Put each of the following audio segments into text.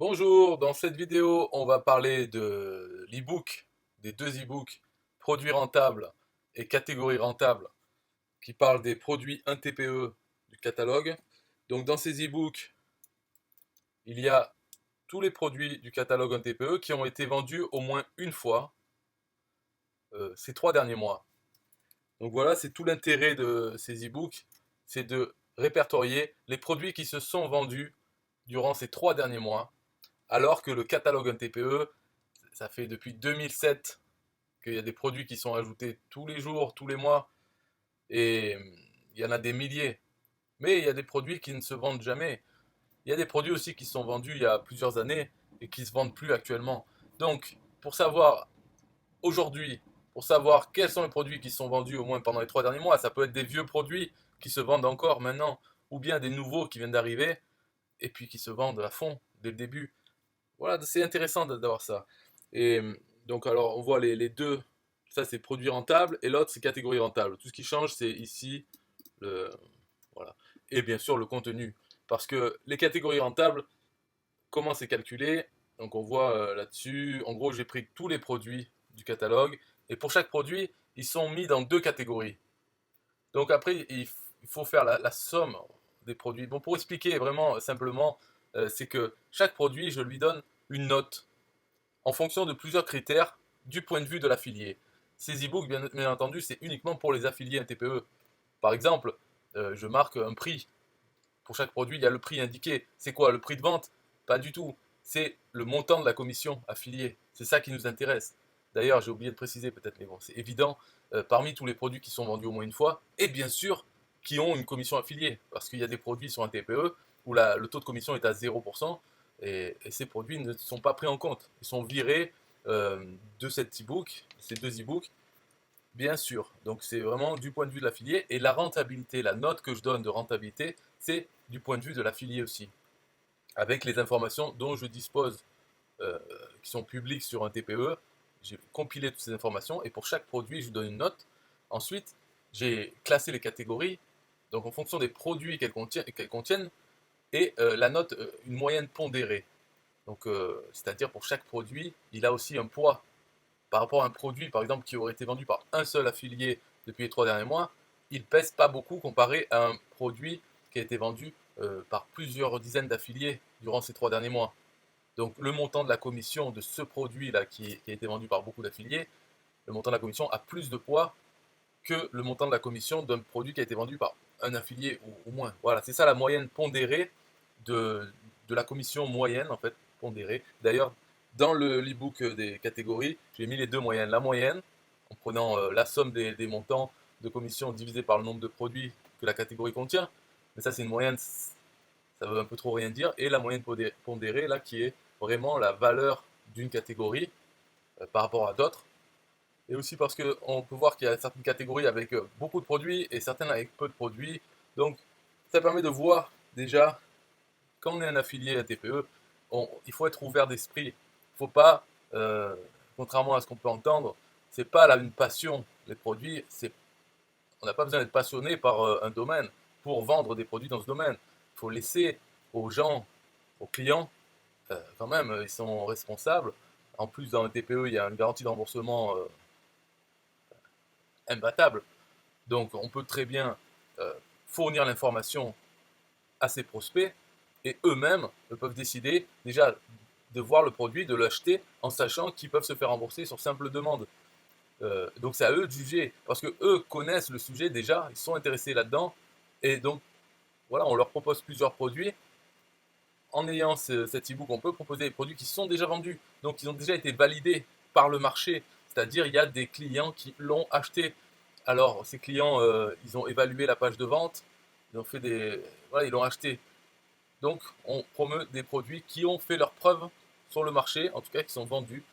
Bonjour, dans cette vidéo, on va parler de l'e-book, des deux e-books, produits rentables et catégories rentables, qui parlent des produits 1 TPE du catalogue. Donc dans ces e-books, il y a tous les produits du catalogue 1 TPE qui ont été vendus au moins une fois ces 3 derniers mois. Donc voilà, c'est tout l'intérêt de ces e-books, c'est de répertorier les produits qui se sont vendus durant ces 3 derniers mois, alors que le catalogue 1 TPE, ça fait depuis 2007 qu'il y a des produits qui sont ajoutés tous les jours, tous les mois, et il y en a des milliers. Mais il y a des produits qui ne se vendent jamais. Il y a des produits aussi qui sont vendus il y a plusieurs années et qui ne se vendent plus actuellement. Donc, pour savoir aujourd'hui, pour savoir quels sont les produits qui sont vendus au moins pendant les 3 derniers mois, ça peut être des vieux produits qui se vendent encore maintenant, ou bien des nouveaux qui viennent d'arriver et puis qui se vendent à fond dès le début. Voilà, c'est intéressant d'avoir ça. Et donc, alors, on voit les deux. Ça, c'est produit rentable et l'autre, c'est catégorie rentable. Tout ce qui change, c'est ici, le, voilà. Et bien sûr, le contenu. Parce que les catégories rentables, comment c'est calculé? Donc, on voit là-dessus, en gros, j'ai pris tous les produits du catalogue et pour chaque produit, ils sont mis dans deux catégories. Donc, après, il faut faire la somme des produits. Bon, pour expliquer vraiment simplement, c'est que chaque produit, je lui donne une note en fonction de plusieurs critères du point de vue de l'affilié. Ces e-books, bien entendu, c'est uniquement pour les affiliés NTPE. Par exemple, je marque un prix. Pour chaque produit, il y a le prix indiqué. C'est quoi le prix de vente? Pas du tout. C'est le montant de la commission affiliée. C'est ça qui nous intéresse. D'ailleurs, j'ai oublié de préciser peut-être, mais bon, c'est évident, parmi tous les produits qui sont vendus au moins une fois, et bien sûr, qui ont une commission affiliée. Parce qu'il y a des produits sur un TPE où le taux de commission est à 0%, et ces produits ne sont pas pris en compte. Ils sont virés de cet e-book, ces deux e-books, bien sûr. Donc c'est vraiment du point de vue de l'affilié. Et la rentabilité, la note que je donne de rentabilité, c'est du point de vue de l'affilié aussi. Avec les informations dont je dispose, qui sont publiques sur un TPE, j'ai compilé toutes ces informations et pour chaque produit, je donne une note. Ensuite, j'ai classé les catégories, donc en fonction des produits qu'elles contiennent, et la note, une moyenne pondérée. Donc, c'est-à-dire pour chaque produit, il a aussi un poids. Par rapport à un produit, par exemple, qui aurait été vendu par un seul affilié depuis les 3 derniers mois, il pèse pas beaucoup comparé à un produit qui a été vendu par plusieurs dizaines d'affiliés durant ces 3 derniers mois. Donc le montant de la commission de ce produit-là qui a été vendu par beaucoup d'affiliés, le montant de la commission a plus de poids que le montant de la commission d'un produit qui a été vendu par un affilié ou moins. Voilà, c'est ça la moyenne pondérée de, de la commission moyenne, en fait, pondérée. D'ailleurs, dans l'e-book des catégories, j'ai mis les deux moyennes. La moyenne, en prenant la somme des montants de commission divisé par le nombre de produits que la catégorie contient. Mais ça, c'est une moyenne, ça veut un peu trop rien dire. Et la moyenne pondérée, là, qui est vraiment la valeur d'une catégorie par rapport à d'autres. Et aussi parce qu'on peut voir qu'il y a certaines catégories avec beaucoup de produits et certaines avec peu de produits. Donc, ça permet de voir déjà, quand on est un affilié à TPE, il faut être ouvert d'esprit. Il ne faut pas, contrairement à ce qu'on peut entendre, c'est pas là une passion, les produits. On n'a pas besoin d'être passionné par un domaine pour vendre des produits dans ce domaine. Il faut laisser aux gens, aux clients, quand même, ils sont responsables. En plus, dans le TPE, il y a une garantie de remboursement imbattable. Donc on peut très bien euh, fournir l'information à ses prospects et eux-mêmes peuvent décider déjà de voir le produit, de l'acheter en sachant qu'ils peuvent se faire rembourser sur simple demande. Donc c'est à eux de juger parce que eux connaissent le sujet déjà, ils sont intéressés là-dedans et donc voilà, on leur propose plusieurs produits. En ayant cet e-book, on peut proposer des produits qui sont déjà vendus, donc ils ont déjà été validés par le marché, c'est-à-dire il y a des clients qui l'ont acheté. Alors ces clients, ils ont évalué la page de vente, ils ont fait voilà, ils l'ont acheté. Donc on promeut des produits qui ont fait leurs preuves sur le marché, en tout cas qui sont vendus.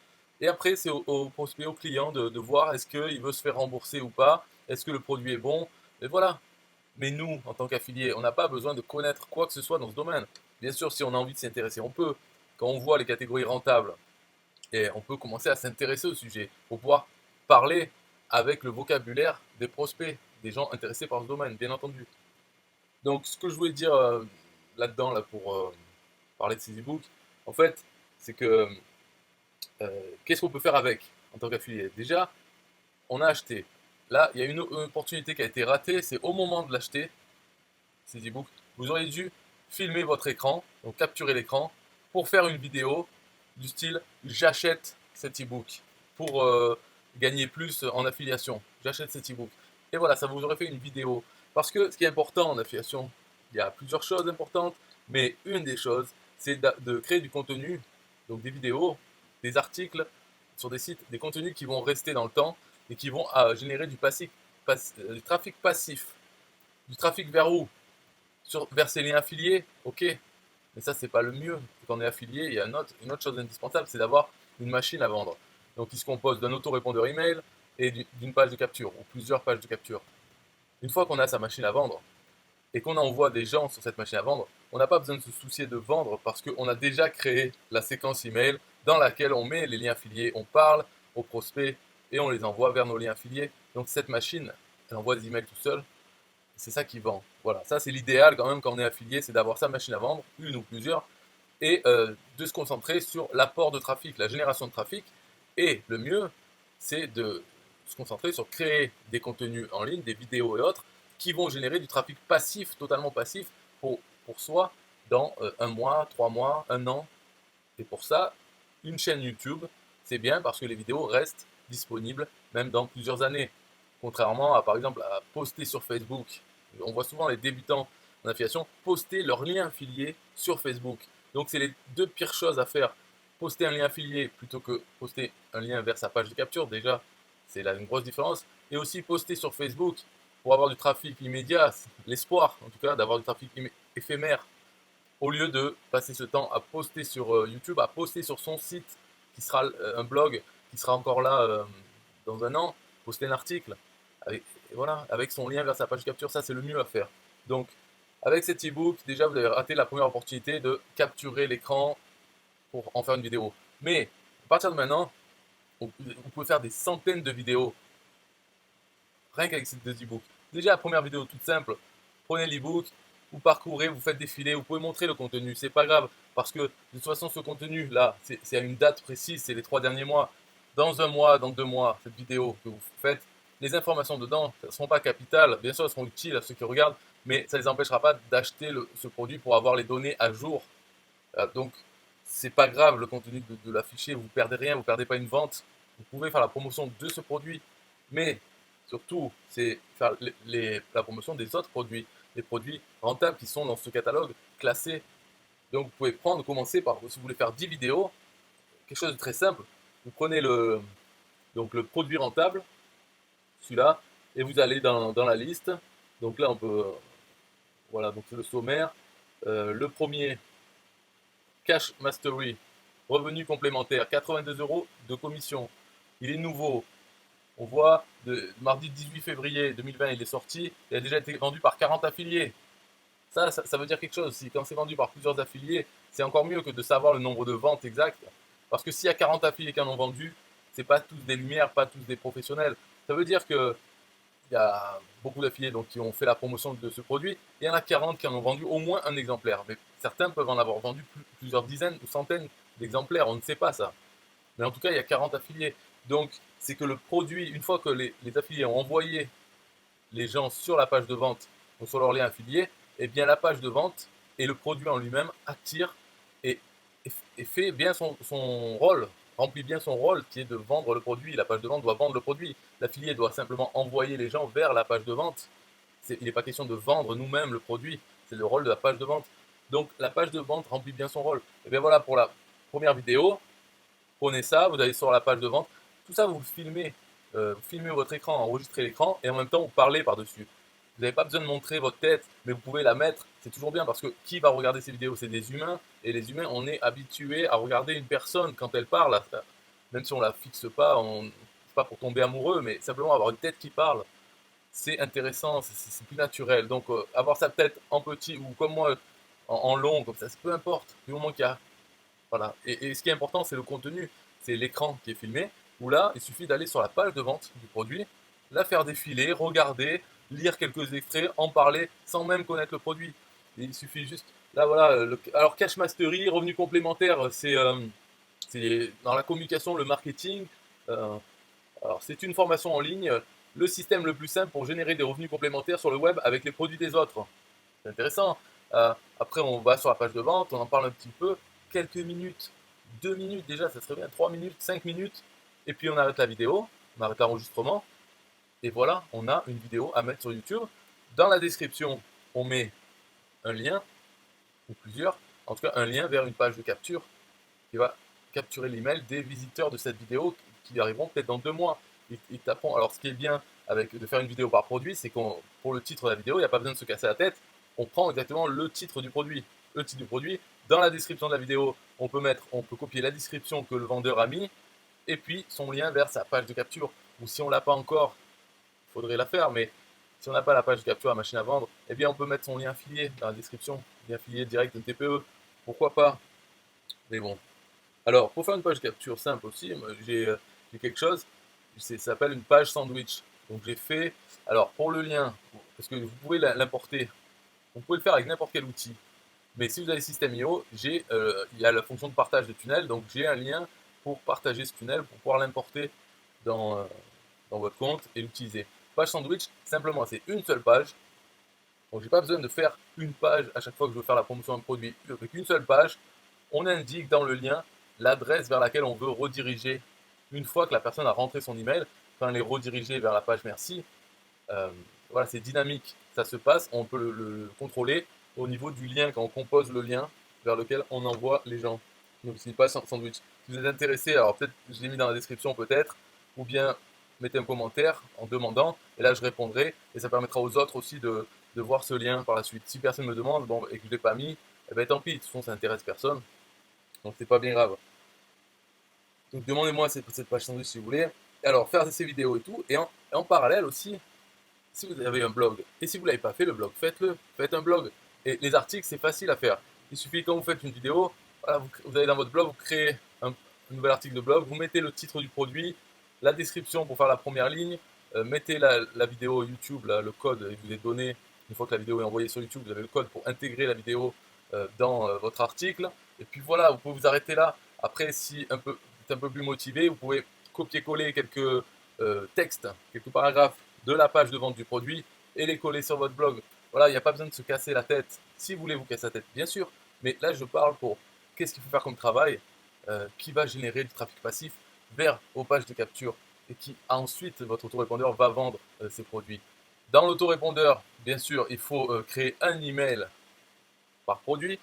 Et après c'est au prospect, au client de voir est-ce qu'il veut se faire rembourser ou pas, est-ce que le produit est bon, et voilà. Mais nous, en tant qu'affiliés, on n'a pas besoin de connaître quoi que ce soit dans ce domaine. Bien sûr, si on a envie de s'intéresser, on peut. Quand on voit les catégories rentables, et on peut commencer à s'intéresser au sujet pour pouvoir parler avec le vocabulaire des prospects, des gens intéressés par ce domaine, bien entendu. Donc, ce que je voulais dire là-dedans, là, pour parler de ces e-books, En fait, c'est que qu'est-ce qu'on peut faire avec en tant qu'affilié? Déjà, on a acheté. Là, il y a une opportunité qui a été ratée, c'est au moment de l'acheter, ces e-books, vous auriez dû filmer votre écran, donc capturer l'écran, pour faire une vidéo du style j'achète cet e-book pour gagner plus en affiliation. J'achète cet e-book. Et voilà, ça vous aurait fait une vidéo. Parce que ce qui est important en affiliation, il y a plusieurs choses importantes, mais une des choses, c'est de créer du contenu, donc des vidéos, des articles sur des sites, des contenus qui vont rester dans le temps et qui vont générer du trafic passif. Du trafic vers où? Vers ces liens affiliés, ok, mais ça, c'est pas le mieux. Quand on est affilié, il y a une autre chose indispensable, c'est d'avoir une machine à vendre. Donc, il se compose d'un autorépondeur email et d'une page de capture, ou plusieurs pages de capture. Une fois qu'on a sa machine à vendre et qu'on envoie des gens sur cette machine à vendre, on n'a pas besoin de se soucier de vendre parce qu'on a déjà créé la séquence email dans laquelle on met les liens affiliés, on parle aux prospects et on les envoie vers nos liens affiliés. Donc, cette machine, elle envoie des emails tout seul. C'est ça qui vend. Voilà, ça c'est l'idéal quand même quand on est affilié, c'est d'avoir sa machine à vendre, une ou plusieurs, et de se concentrer sur l'apport de trafic, la génération de trafic. Et le mieux, c'est de se concentrer sur créer des contenus en ligne, des vidéos et autres, qui vont générer du trafic passif, totalement passif, pour soi, dans un mois, 3 mois, un an. Et pour ça, une chaîne YouTube, c'est bien parce que les vidéos restent disponibles même dans plusieurs années. Contrairement à, par exemple, à poster sur Facebook. On voit souvent les débutants en affiliation poster leur lien affilié sur Facebook. Donc c'est les deux pires choses à faire. Poster un lien affilié plutôt que poster un lien vers sa page de capture, déjà, c'est là une grosse différence. Et aussi poster sur Facebook pour avoir du trafic immédiat, l'espoir en tout cas d'avoir du trafic éphémère, au lieu de passer ce temps à poster sur YouTube, à poster sur son site, qui sera un blog, qui sera encore là dans un an, poster un article, avec, voilà, avec son lien vers sa page capture, ça c'est le mieux à faire. Donc, avec cet e-book, déjà vous avez raté la première opportunité de capturer l'écran pour en faire une vidéo. Mais, à partir de maintenant, vous pouvez faire des centaines de vidéos, rien qu'avec ces deux e-books. Déjà, la première vidéo toute simple, prenez l'e-book, vous parcourez, vous faites défiler, vous pouvez montrer le contenu, c'est pas grave, parce que de toute façon, ce contenu-là, c'est à une date précise, c'est les 3 derniers mois. Dans un mois, dans 2 mois, cette vidéo que vous faites, les informations dedans ne seront pas capitales, bien sûr, elles seront utiles à ceux qui regardent, mais ça ne les empêchera pas d'acheter ce produit pour avoir les données à jour. Donc, c'est pas grave le contenu de l'afficher, vous perdez rien, vous perdez pas une vente, vous pouvez faire la promotion de ce produit, mais surtout, c'est faire la promotion des autres produits, des produits rentables qui sont dans ce catalogue classé. Donc, vous pouvez commencer par, si vous voulez faire 10 vidéos, quelque chose de très simple, vous prenez donc le produit rentable, celui-là, et vous allez dans la liste. Donc là, on peut, voilà, donc c'est le sommaire. Le premier, Cash Mastery, revenu complémentaire, 82 € de commission. Il est nouveau. On voit, mardi 18 février 2020, il est sorti. Il a déjà été vendu par 40 affiliés. Ça veut dire quelque chose. Quand c'est vendu par plusieurs affiliés, c'est encore mieux que de savoir le nombre de ventes exactes. Parce que s'il y a 40 affiliés qui en ont vendu, c'est pas tous des lumières, pas tous des professionnels. Ça veut dire que il y a beaucoup d'affiliés qui ont fait la promotion de ce produit. Il y en a 40 qui en ont vendu au moins un exemplaire. Mais certains peuvent en avoir vendu plusieurs dizaines ou centaines d'exemplaires. On ne sait pas ça. Mais en tout cas, il y a 40 affiliés. Donc, c'est que le produit, une fois que les affiliés ont envoyé les gens sur la page de vente ou sur leur lien affilié, eh bien la page de vente et le produit en lui-même attire et, et fait bien son rôle, remplit bien son rôle qui est de vendre le produit. La page de vente doit vendre le produit. L'affilié doit simplement envoyer les gens vers la page de vente. Il n'est pas question de vendre nous-mêmes le produit, c'est le rôle de la page de vente. Donc la page de vente remplit bien son rôle. Et bien voilà pour la première vidéo. Prenez ça, vous allez sur la page de vente. Tout ça, vous filmez votre écran, enregistrez l'écran et en même temps vous parlez par-dessus. Vous n'avez pas besoin de montrer votre tête, mais vous pouvez la mettre. C'est toujours bien parce que qui va regarder ces vidéos? C'est des humains. Et les humains, on est habitué à regarder une personne quand elle parle. Même si on la fixe pas, c'est pas pour tomber amoureux, mais simplement avoir une tête qui parle. C'est intéressant, c'est plus naturel. Donc avoir sa tête en petit ou comme moi en long, comme ça, peu importe. Du moment qu'il y a. Voilà. Et ce qui est important, c'est le contenu. C'est l'écran qui est filmé. Où là, il suffit d'aller sur la page de vente du produit, la faire défiler, regarder, lire quelques extraits, en parler sans même connaître le produit. Et il suffit juste Là, voilà. Alors, Cash Mastery, revenu complémentaire, c'est dans la communication, le marketing. Euh, alors, c'est une formation en ligne, le système le plus simple pour générer des revenus complémentaires sur le web avec les produits des autres. C'est intéressant. Après, on va sur la page de vente, on en parle un petit peu. Quelques minutes, 2 minutes déjà, ça serait bien, 3 minutes, 5 minutes. Et puis, on arrête la vidéo, on arrête l'enregistrement. Et voilà, on a une vidéo à mettre sur YouTube. Dans la description, on met un lien, ou plusieurs, en tout cas un lien vers une page de capture qui va capturer l'email des visiteurs de cette vidéo qui arriveront peut-être dans 2 mois. Ils taperont. Alors, ce qui est bien avec de faire une vidéo par produit, c'est qu'on, pour le titre de la vidéo, il n'y a pas besoin de se casser la tête. On prend exactement le titre du produit. Le titre du produit. Dans la description de la vidéo, on peut copier la description que le vendeur a mis et puis son lien vers sa page de capture. Ou si on ne l'a pas encore, il faudrait la faire, mais si on n'a pas la page de capture à machine à vendre, eh bien on peut mettre son lien affilié dans la description, lien affilié direct de TPE, pourquoi pas. Mais bon. Alors, pour faire une page de capture simple aussi, j'ai quelque chose, ça s'appelle une page sandwich. Donc j'ai fait, alors pour le lien, parce que vous pouvez l'importer, vous pouvez le faire avec n'importe quel outil. Mais si vous avez System.io, il y a la fonction de partage de tunnel, donc j'ai un lien pour partager ce tunnel, pour pouvoir l'importer dans, dans votre compte et l'utiliser. Page sandwich, simplement, c'est une seule page. Donc, j'ai pas besoin de faire une page à chaque fois que je veux faire la promotion d'un produit. Avec une seule page, on indique dans le lien l'adresse vers laquelle on veut rediriger. Une fois que la personne a rentré son email, enfin les rediriger vers la page merci. Euh, voilà, c'est dynamique, ça se passe, on peut le contrôler au niveau du lien quand on compose le lien vers lequel on envoie les gens. Donc c'est pas sandwich. Si vous êtes intéressé, alors peut-être je l'ai mis dans la description peut-être, ou bien mettez un commentaire en demandant, et là je répondrai, et ça permettra aux autres aussi de voir ce lien par la suite. Si personne me demande bon, et que je ne l'ai pas mis, eh ben, tant pis, de toute façon ça n'intéresse personne, donc c'est pas bien grave. Donc demandez-moi cette page sandwich si vous voulez. Et alors faire ces vidéos et tout, et en parallèle aussi, si vous avez un blog, et si vous ne l'avez pas fait le blog, faites-le, faites un blog. Et les articles, c'est facile à faire. Il suffit quand vous faites une vidéo, voilà, vous allez dans votre blog, vous créez un nouvel article de blog, vous mettez le titre du produit, la description pour faire la première ligne, mettez la vidéo YouTube, là, le code, il vous est donné, une fois que la vidéo est envoyée sur YouTube, vous avez le code pour intégrer la vidéo dans votre article. Et puis voilà, vous pouvez vous arrêter là. Après, si vous êtes un peu plus motivé, vous pouvez copier-coller quelques textes, quelques paragraphes de la page de vente du produit et les coller sur votre blog. Voilà, il n'y a pas besoin de se casser la tête. Si vous voulez vous casser la tête, bien sûr, mais là je parle pour qu'est-ce qu'il faut faire comme travail qui va générer du trafic passif vers vos pages de capture et qui ensuite votre autorépondeur va vendre ces produits. Dans l'autorépondeur, bien sûr, il faut créer un email par produit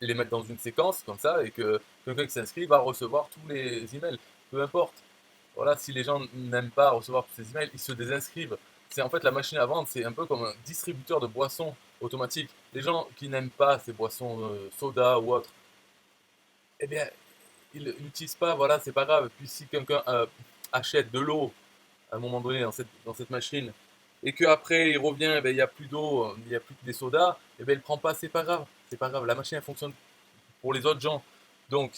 et les mettre dans une séquence comme ça et que quelqu'un qui s'inscrit va recevoir tous les emails, peu importe. Voilà, si les gens n'aiment pas recevoir tous ces emails, ils se désinscrivent. C'est en fait la machine à vendre, c'est un peu comme un distributeur de boissons automatique. Les gens qui n'aiment pas ces boissons soda ou autres, eh bien, ils n'utilisent pas, voilà, c'est pas grave. Puis si quelqu'un achète de l'eau à un moment donné dans cette machine et qu'après il revient, eh bien, il n'y a plus d'eau, il n'y a plus que des sodas, eh bien, il ne prend pas, c'est pas grave. C'est pas grave, la machine elle fonctionne pour les autres gens. Donc,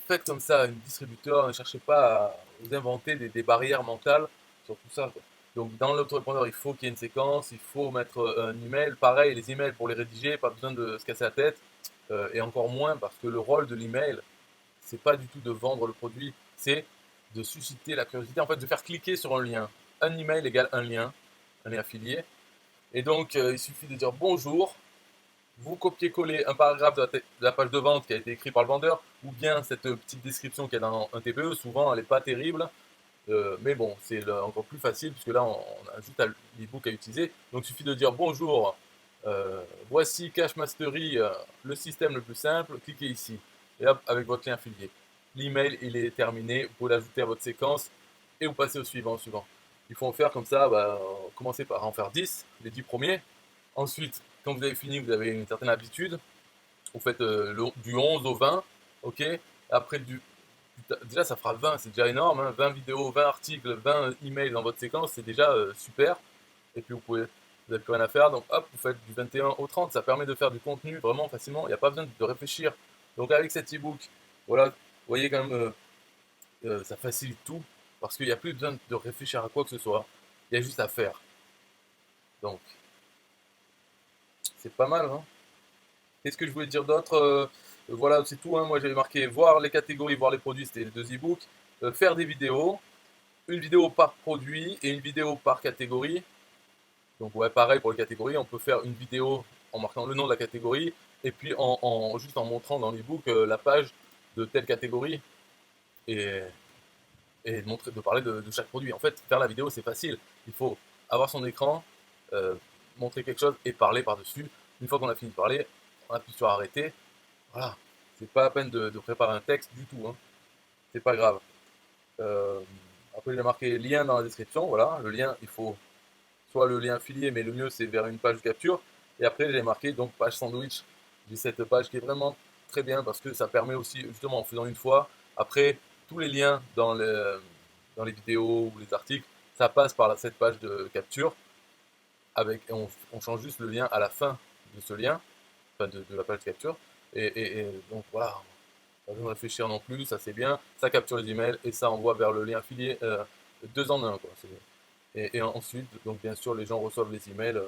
faites comme ça, un distributeur, ne cherchez pas à vous inventer des barrières mentales sur tout ça, quoi. Donc dans l'autorépondeur, il faut qu'il y ait une séquence, il faut mettre un email. Pareil, les emails pour les rédiger, pas besoin de se casser la tête. Et encore moins parce que le rôle de l'email, c'est pas du tout de vendre le produit, c'est de susciter la curiosité, en fait de faire cliquer sur un lien. Un email égale un lien affilié. Et donc il suffit de dire bonjour, vous copiez-collez un paragraphe de la page de vente qui a été écrit par le vendeur, ou bien cette petite description qui est dans un TPE, souvent elle n'est pas terrible, mais bon, c'est encore plus facile, puisque là on a juste l'ebook à utiliser. Donc il suffit de dire bonjour, voici Cash Mastery, le système le plus simple, cliquez ici, et hop, avec votre lien affilié. L'email il est terminé, vous pouvez l'ajouter à votre séquence, et vous passez au suivant. Il faut en faire comme ça, commencez par en faire 10, les 10 premiers. Ensuite, quand vous avez fini, vous avez une certaine habitude. Vous faites du 11 au 20, ok. Après, déjà, ça fera 20, c'est déjà énorme. Hein, 20 vidéos, 20 articles, 20 emails dans votre séquence, c'est déjà super. Et puis, vous n'avez plus rien à faire. Donc, hop, vous faites du 21 au 30. Ça permet de faire du contenu vraiment facilement. Il n'y a pas besoin de réfléchir. Donc, avec cet e-book, voilà, vous voyez quand même, ça facilite tout. Parce qu'il n'y a plus besoin de réfléchir à quoi que ce soit. Il y a juste à faire. Donc, c'est pas mal, hein. Qu'est-ce que je voulais dire d'autre? Voilà, c'est tout, hein. Moi, j'avais marqué voir les catégories, voir les produits, c'était les 2 e-books. Faire des vidéos, une vidéo par produit et une vidéo par catégorie. Donc ouais, pareil pour les catégories, on peut faire une vidéo en marquant le nom de la catégorie et puis juste en montrant dans l'e-book la page de telle catégorie et, de parler de chaque produit. En fait, faire la vidéo, c'est facile. Il faut avoir son écran, euh, montrer quelque chose et parler par-dessus. Une fois qu'on a fini de parler, on appuie sur arrêter. Voilà, c'est pas la peine de préparer un texte du tout, hein. C'est pas grave. Euh, Après, j'ai marqué lien dans la description. Voilà, le lien, il faut soit le lien affilié, mais le mieux c'est vers une page de capture. Et après, j'ai marqué donc page sandwich. J'ai cette page qui est vraiment très bien parce que ça permet aussi, justement, en faisant une fois, après, tous les liens dans les vidéos ou les articles, ça passe par cette page de capture. On change juste le lien à la fin de ce lien, enfin de la page de capture. Et donc voilà, pas besoin de réfléchir non plus, ça c'est bien. Ça capture les emails et ça envoie vers le lien affilié 2 en 1, quoi. Et ensuite, donc bien sûr, les gens reçoivent les emails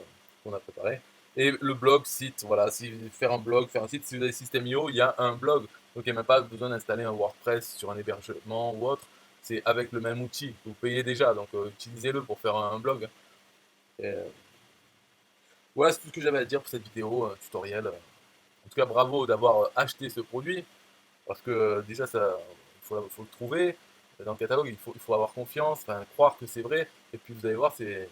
qu'on a préparés. Et le blog, site, voilà, si faire un blog, faire un site, si vous avez System.io, il y a un blog. Donc il n'y a même pas besoin d'installer un WordPress sur un hébergement ou autre. C'est avec le même outil que vous payez déjà, donc utilisez-le pour faire un blog. Et, voilà, c'est tout ce que j'avais à dire pour cette vidéo tutoriel. En tout cas, bravo d'avoir acheté ce produit, parce que déjà, faut le trouver. Dans le catalogue, il faut avoir confiance, enfin, croire que c'est vrai. Et puis vous allez voir, c'est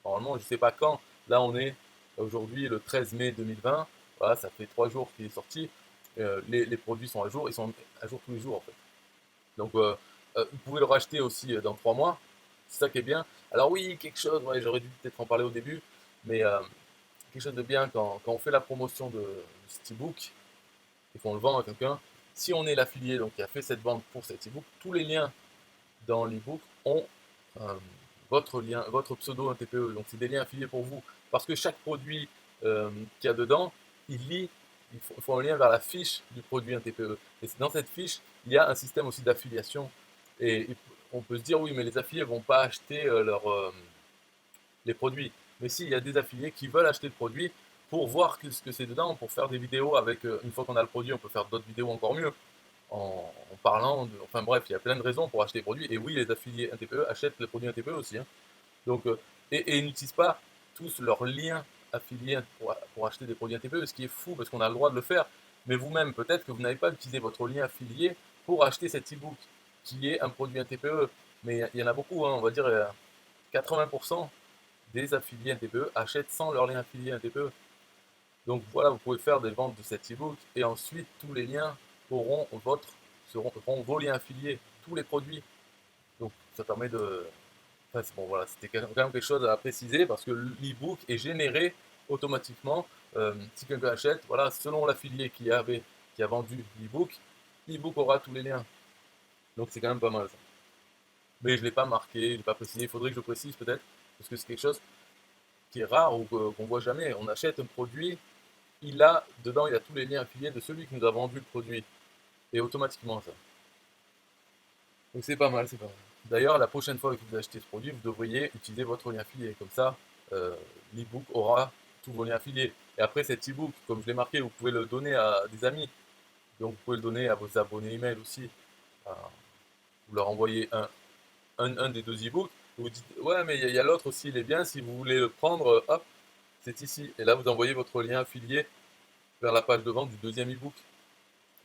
normalement, je ne sais pas quand. Là, on est aujourd'hui le 13 mai 2020. Voilà, ça fait 3 jours qu'il est sorti. Les produits sont à jour. Ils sont à jour tous les jours, en fait. Donc, vous pouvez le racheter aussi dans 3 mois. C'est ça qui est bien. Alors oui, quelque chose, ouais, j'aurais dû peut-être en parler au début, mais quelque chose de bien quand on fait la promotion de cet e-book et qu'on le vend à quelqu'un, si on est l'affilié donc qui a fait cette vente pour cet e-book, tous les liens dans l'e-book ont euh, votre lien, votre pseudo, un TPE. Donc c'est des liens affiliés pour vous. Parce que chaque produit qu'il y a dedans, il faut un lien vers la fiche du produit, un TPE. Et dans cette fiche, il y a un système aussi d'affiliation. Et on peut se dire, oui, mais les affiliés ne vont pas acheter les produits. Mais si, il y a des affiliés qui veulent acheter le produit pour voir ce que c'est dedans, pour faire des vidéos avec, une fois qu'on a le produit, on peut faire d'autres vidéos encore mieux en parlant enfin bref, il y a plein de raisons pour acheter les produits. Et oui, les affiliés NTPE achètent les produits NTPE aussi, hein. Donc, et ils n'utilisent pas tous leurs liens affiliés pour acheter des produits NTPE, ce qui est fou parce qu'on a le droit de le faire. Mais vous-même, peut-être que vous n'avez pas utilisé votre lien affilié pour acheter cet e-book qui est un produit NTPE. Mais il y en a beaucoup, hein, on va dire 80% des affiliés NTPE achètent sans leur lien affilié NTPE. Donc voilà, vous pouvez faire des ventes de cet e-book et ensuite tous les liens seront vos liens affiliés, tous les produits. Donc ça permet de. Enfin, bon, voilà, c'était quand même quelque chose à préciser parce que l'e-book est généré automatiquement. Si quelqu'un achète, voilà, selon l'affilié qui a vendu l'e-book aura tous les liens. Donc c'est quand même pas mal ça. Mais je ne l'ai pas marqué, je ne l'ai pas précisé. Il faudrait que je précise peut-être parce que c'est quelque chose qui est rare ou qu'on voit jamais. On achète un produit, dedans, il a tous les liens affiliés de celui qui nous a vendu le produit. Et automatiquement ça. Donc c'est pas mal, c'est pas mal. D'ailleurs, la prochaine fois que vous achetez ce produit, vous devriez utiliser votre lien affilié. Comme ça, euh, l'e-book aura tous vos liens affiliés. Et après, cet e-book, comme je l'ai marqué, vous pouvez le donner à des amis. Donc vous pouvez le donner à vos abonnés email aussi. Euh, Vous leur envoyez un des 2 e-books. Vous dites, ouais, mais il y a l'autre aussi, il est bien. Si vous voulez le prendre, hop, c'est ici. Et là, vous envoyez votre lien affilié vers la page de vente du deuxième e-book.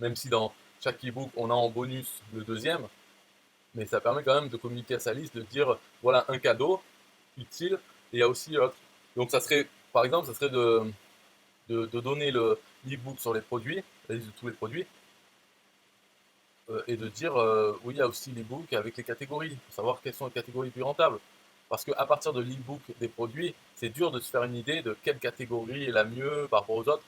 Même si dans chaque e-book, on a en bonus le deuxième. Mais ça permet quand même de communiquer à sa liste, de dire voilà un cadeau utile, et il y a aussi l'autre. Donc ça serait, par exemple, ça serait de donner l'e-book sur les produits, la liste de tous les produits, et de dire oui, il y a aussi l'e-book avec les catégories, pour savoir quelles sont les catégories les plus rentables. Parce qu'à partir de l'e-book des produits, c'est dur de se faire une idée de quelle catégorie est la mieux par rapport aux autres.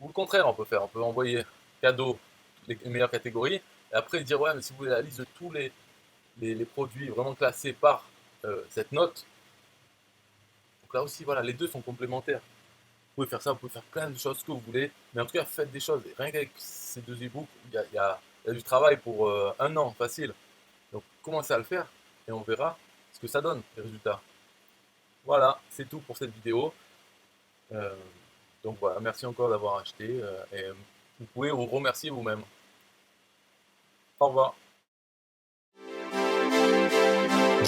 Ou le contraire, on peut envoyer cadeau les meilleures catégories, et après dire ouais, mais si vous voulez la liste de tous les produits vraiment classés par cette note. Donc là aussi, voilà, les deux sont complémentaires. Vous pouvez faire ça, vous pouvez faire plein de choses que vous voulez, mais en tout cas, faites des choses. Et rien qu'avec ces 2 e-books, il y a du travail pour un an, facile. Donc commencez à le faire et on verra ce que ça donne, les résultats. Voilà, c'est tout pour cette vidéo. Euh, Donc voilà, merci encore d'avoir acheté et vous pouvez vous remercier vous-même. Au revoir.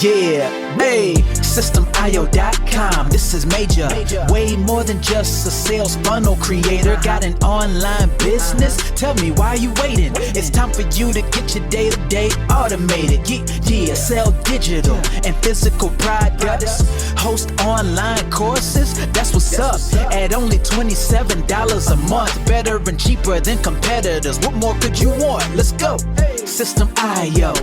Yeah, hey, SystemIO.com, this is major. Way more than just a sales funnel creator. Got an online business? Tell me, why are you waiting? It's time for you to get your day-to-day automated. Yeah, sell digital and physical products. Host online courses, that's what's up. At only $27 a month. Better and cheaper than competitors. What more could you want? Let's go. System.io,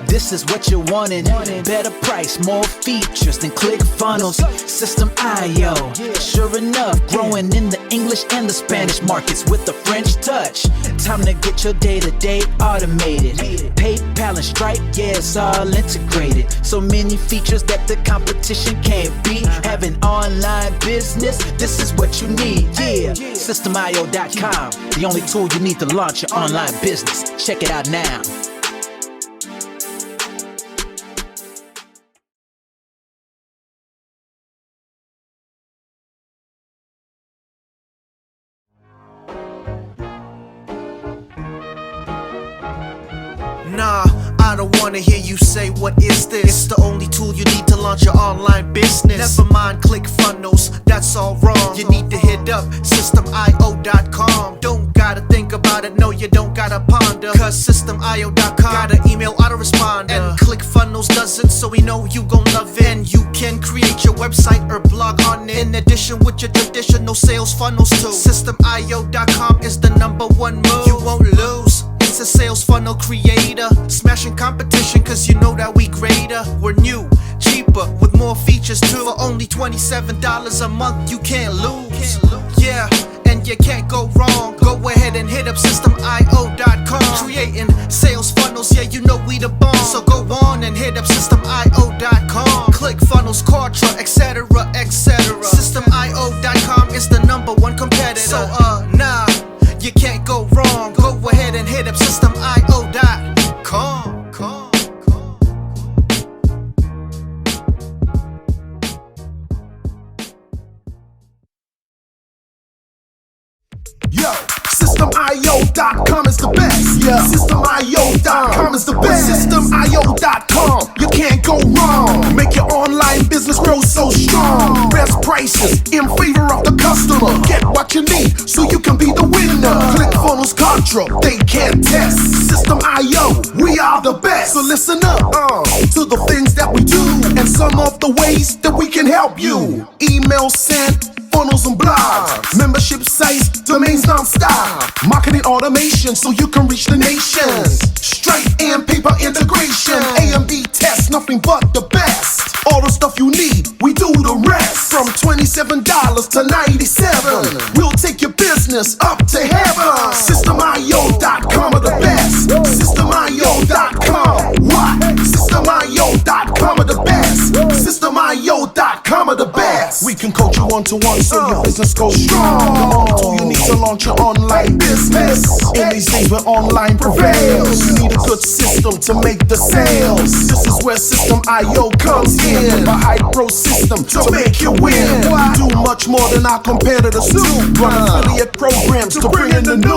this is what you're wanting. Better price, more features than ClickFunnels. System.io, sure enough, growing in the English and the Spanish markets with a French touch. Time to get your day-to-day automated. PayPal and Stripe, yeah, it's all integrated. So many features that the competition can't beat. Have an online business, this is what you need. Yeah, SystemIO.com, the only tool you need to launch your online business. Check it out now. Nah, I don't wanna hear you say what is this. It's the only tool you need to launch your online business. Never mind ClickFunnels, that's all wrong. You need to hit up SystemIO.com. Don't gotta think about it, no you don't gotta ponder. Cause SystemIO.com got an email autoresponder. And ClickFunnels doesn't, so we know you gon' love it. And you can create your website or blog on it. In addition with your traditional sales funnels too. SystemIO.com is the #1 move. You won't lose. It's a sales funnel creator, smashing competition cause you know that we greater. We're new, cheaper, with more features too. For only $27 a month, you can't lose. Yeah, and you can't go wrong. Go ahead and hit up SystemIO.com. Creating sales funnels, yeah, you know we the bomb. So go on and hit up SystemIO.com. ClickFunnels, Quadra, etc, etc. SystemIO.com is the #1 competitor. So nah, you can't go wrong. Go ahead and hit up SystemIO.com. Yo, SystemIO.com is the best. Yeah, SystemIO.com is the best. SystemIO.com, you can't go wrong. Make your online business grow so strong. Best prices in favor of the customer. Get what you need so you can be the winner. ClickFunnels, Contra, they can't test. System.io, we are the best. So listen up to the things that we do and some of the ways that we can help you. Email sent, funnels and blogs, membership sites, domains non-stop, marketing automation so you can reach the nations. Stripe and paper integration, A and B tests, nothing but the best. All the stuff you need, we do the rest. From $27 to $97, we'll take your business up to heaven. SystemIO.com are the best. SystemIO.com, what? SystemIO.com are the best. SystemIO.com are the best. We can coach you one-to-one so your business goes strong. The only tool you need to launch your online business. In these days where online prevails, you need a good system to make the sales. This is where System.io comes in. A high-pro system to make you win. We do much more than our competitors do. Run affiliate programs to bring in the new.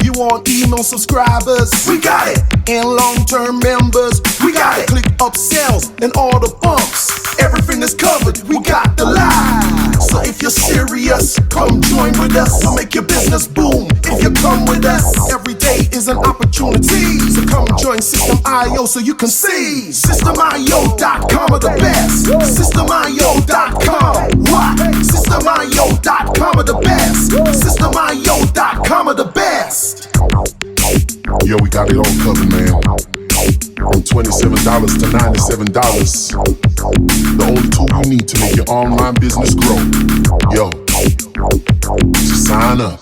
You want email subscribers? We got it. And long-term members? We got it. Click upsells and all the bumps. Everything is covered. We got the line. So if you're serious, come join with us. We'll make your business boom if you come with us. Every day is an opportunity. So come join System.io so you can see. SystemIO.com are the best. SystemIO.com, what? SystemIO.com are the best. SystemIO.com are the best. Yo, we got it all covered, man. From $27 to $97. The only tool you need to make your online business grow. Yo, just sign up.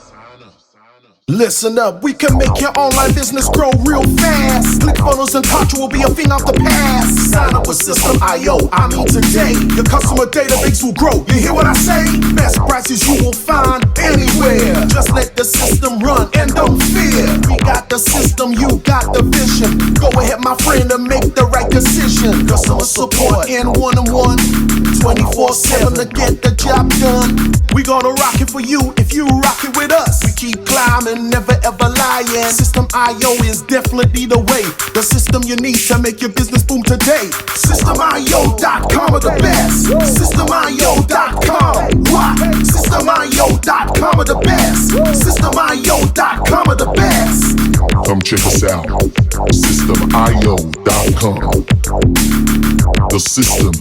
Listen up, we can make your online business grow real fast. ClickFunnels and Contra will be a thing of the past. Sign up with System.io, I mean today. Your customer database will grow, you hear what I say? Best prices you will find anywhere. Just let the system run and don't fear. We got the system, you got the vision. Go ahead my friend and make the right precision, customer support, and one-on-one, 24/7 to get the job done. We gonna rock it for you if you rock it with us. We keep climbing, never ever lying. System IO is definitely the way. The system you need to make your business boom today. SystemIO.com are the best. SystemIO.com. Why? SystemIO.com are the best. SystemIO.com are the best. Come check us out. SystemIO.com. The system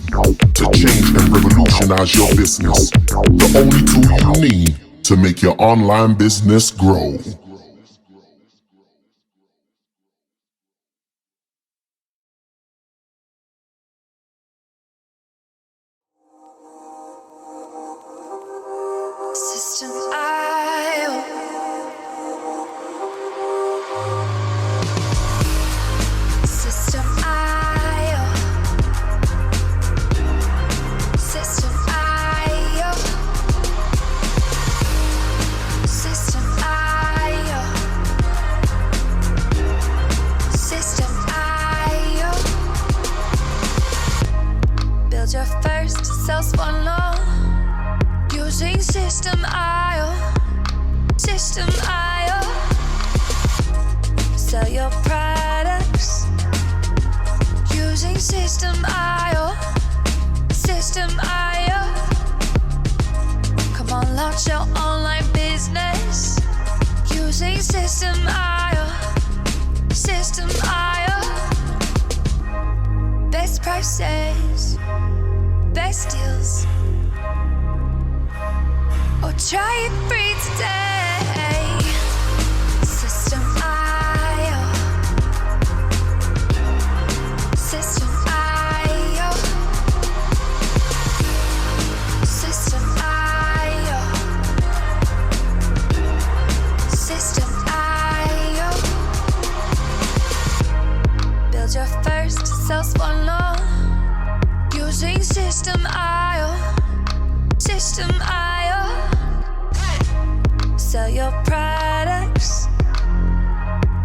to change and revolutionize your business. The only tool you need to make your online business grow. System IO. System IO. System IO. System IO. System IO. Build your first sales funnel using System IO. System IO. Sell your products using System IO. System IO. Come on, launch your online business using System IO. System IO. Best prices, best deals. Or try it free today. System IO. System IO. System IO. System IO. Build your first sales funnel using System IO. System IO. Sell your products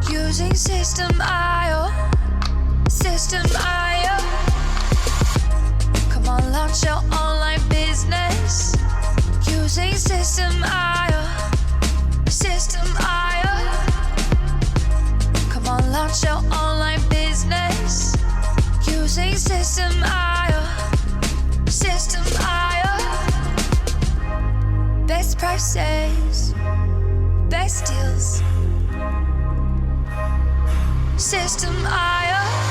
using System IO. System IO. Come on, launch your online business using System IO. System IO. Come on, launch your online business using System IO. System IO. Best prices, best deals. System IO.